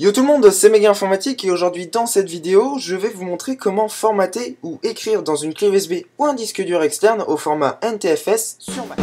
Yo tout le monde, c'est Méga Informatique et aujourd'hui dans cette vidéo, je vais vous montrer comment formater ou écrire dans une clé USB ou un disque dur externe au format NTFS sur Mac.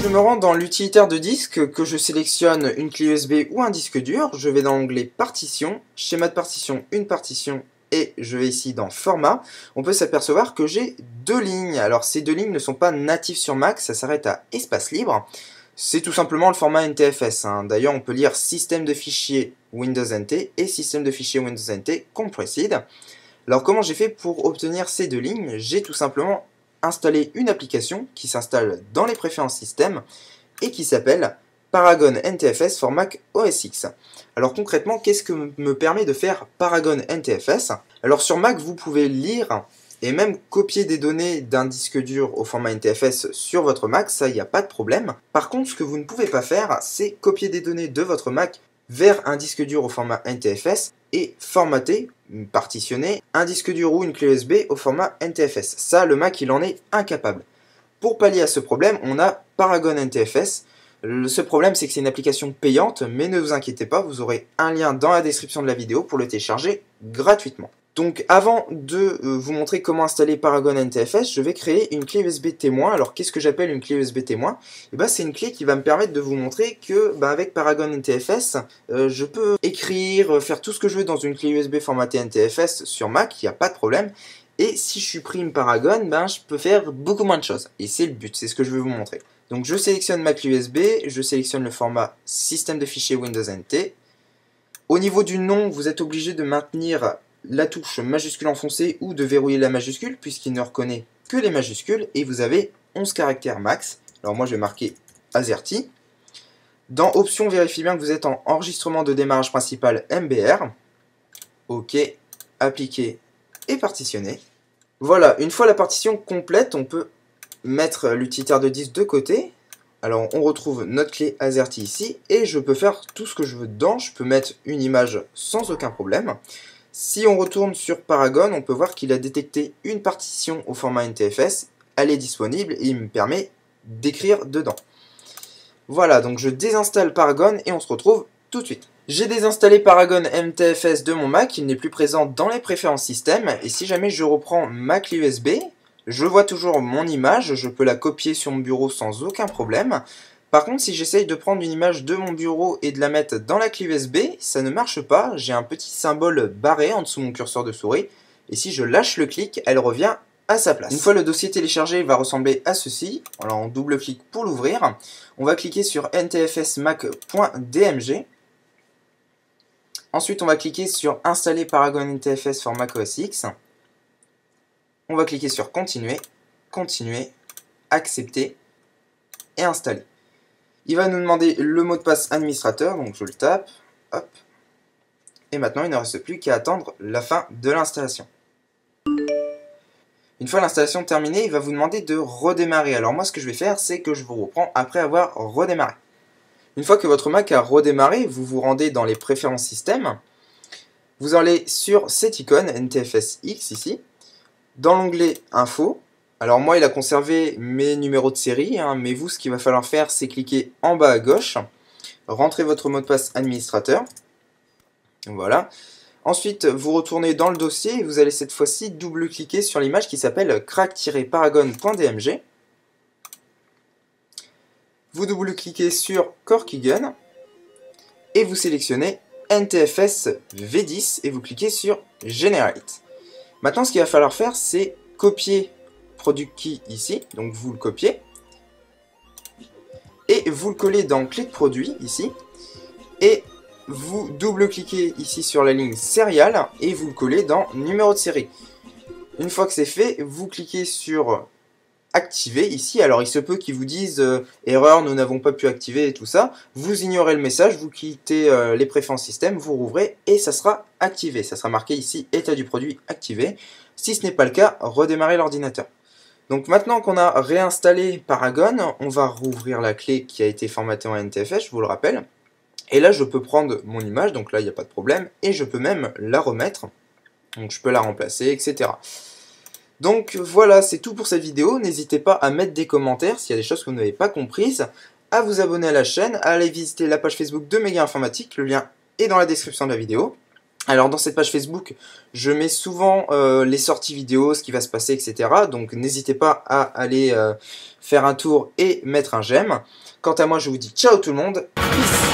Je me rends dans l'utilitaire de disque, que je sélectionne une clé USB ou un disque dur, je vais dans l'onglet partition, schéma de partition, une partition, et je vais ici dans format. On peut s'apercevoir que j'ai deux lignes. Alors ces deux lignes ne sont pas natives sur Mac, ça s'arrête à espace libre. C'est tout simplement le format NTFS. D'ailleurs on peut lire système de fichiers Windows NT et système de fichiers Windows NT compressed. Alors comment j'ai fait pour obtenir ces deux lignes? J'ai tout simplement installer une application qui s'installe dans les préférences système et qui s'appelle Paragon NTFS for Mac OS X. Alors concrètement, qu'est-ce que me permet de faire Paragon NTFS? Alors sur Mac, vous pouvez lire et même copier des données d'un disque dur au format NTFS sur votre Mac, ça, il n'y a pas de problème. Par contre, ce que vous ne pouvez pas faire, c'est copier des données de votre Mac vers un disque dur au format NTFS et formater, partitionner, un disque dur ou une clé USB au format NTFS. Ça, le Mac, il en est incapable. Pour pallier à ce problème, on a Paragon NTFS. Ce problème, c'est que c'est une application payante, mais ne vous inquiétez pas, vous aurez un lien dans la description de la vidéo pour le télécharger gratuitement. Donc avant de vous montrer comment installer Paragon NTFS, je vais créer une clé USB témoin. Alors qu'est-ce que j'appelle une clé USB témoin? C'est une clé qui va me permettre de vous montrer que avec Paragon NTFS, je peux écrire, faire tout ce que je veux dans une clé USB formatée NTFS sur Mac, il n'y a pas de problème. Et si je supprime Paragon, je peux faire beaucoup moins de choses. Et c'est le but, c'est ce que je vais vous montrer. Donc je sélectionne ma clé USB, je sélectionne le format système de fichiers Windows NT. Au niveau du nom, vous êtes obligé de maintenir la touche majuscule enfoncée ou de verrouiller la majuscule puisqu'il ne reconnaît que les majuscules et vous avez 11 caractères max. Alors moi je vais marquer AZERTY. Dans options, vérifiez bien que vous êtes en enregistrement de démarrage principal MBR. OK, appliquer et partitionner. Voilà, une fois la partition complète, on peut mettre l'utilitaire de disque de côté. Alors on retrouve notre clé AZERTY ici et je peux faire tout ce que je veux dedans. Je peux mettre une image sans aucun problème. Si on retourne sur Paragon, on peut voir qu'il a détecté une partition au format NTFS. Elle est disponible et il me permet d'écrire dedans. Voilà, donc je désinstalle Paragon et on se retrouve tout de suite. J'ai désinstallé Paragon NTFS de mon Mac, il n'est plus présent dans les préférences système. Et si jamais je reprends ma clé USB, je vois toujours mon image, je peux la copier sur mon bureau sans aucun problème. Par contre, si j'essaye de prendre une image de mon bureau et de la mettre dans la clé USB, ça ne marche pas. J'ai un petit symbole barré en dessous de mon curseur de souris. Et si je lâche le clic, elle revient à sa place. Une fois le dossier téléchargé, il va ressembler à ceci. Alors on double-clique pour l'ouvrir. On va cliquer sur ntfsmac.dmg. Ensuite, on va cliquer sur Installer Paragon NTFS for Mac OS X. On va cliquer sur Continuer, Continuer, Accepter et Installer. Il va nous demander le mot de passe administrateur, donc je le tape, hop. Et maintenant, il ne reste plus qu'à attendre la fin de l'installation. Une fois l'installation terminée, il va vous demander de redémarrer. Alors moi, ce que je vais faire, c'est que je vous reprends après avoir redémarré. Une fois que votre Mac a redémarré, vous vous rendez dans les préférences système. Vous allez sur cette icône, NTFS X ici, dans l'onglet Info. Alors moi, il a conservé mes numéros de série, mais vous, ce qu'il va falloir faire, c'est cliquer en bas à gauche, rentrer votre mot de passe administrateur. Voilà. Ensuite, vous retournez dans le dossier et vous allez cette fois-ci double-cliquer sur l'image qui s'appelle crack-paragon.dmg. Vous double-cliquez sur Corkigun et vous sélectionnez NTFS V10 et vous cliquez sur Generate. Maintenant, ce qu'il va falloir faire, c'est copier Product Key ici, donc vous le copiez, et vous le collez dans Clé de produit ici, et vous double-cliquez ici sur la ligne Serial, et vous le collez dans Numéro de série. Une fois que c'est fait, vous cliquez sur Activer ici, alors il se peut qu'ils vous disent erreur, nous n'avons pas pu activer et tout ça, vous ignorez le message, vous quittez les préférences système, vous rouvrez, et ça sera activé, ça sera marqué ici état du produit activé. Si ce n'est pas le cas, redémarrez l'ordinateur. Donc maintenant qu'on a réinstallé Paragon, on va rouvrir la clé qui a été formatée en NTFS, je vous le rappelle. Et là, je peux prendre mon image, donc là, il n'y a pas de problème, et je peux même la remettre. Donc je peux la remplacer, etc. Donc voilà, c'est tout pour cette vidéo. N'hésitez pas à mettre des commentaires s'il y a des choses que vous n'avez pas comprises, à vous abonner à la chaîne, à aller visiter la page Facebook de Méga Informatique, le lien est dans la description de la vidéo. Alors dans cette page Facebook, je mets souvent les sorties vidéo, ce qui va se passer, etc. Donc n'hésitez pas à aller faire un tour et mettre un j'aime. Quant à moi, je vous dis ciao tout le monde, peace.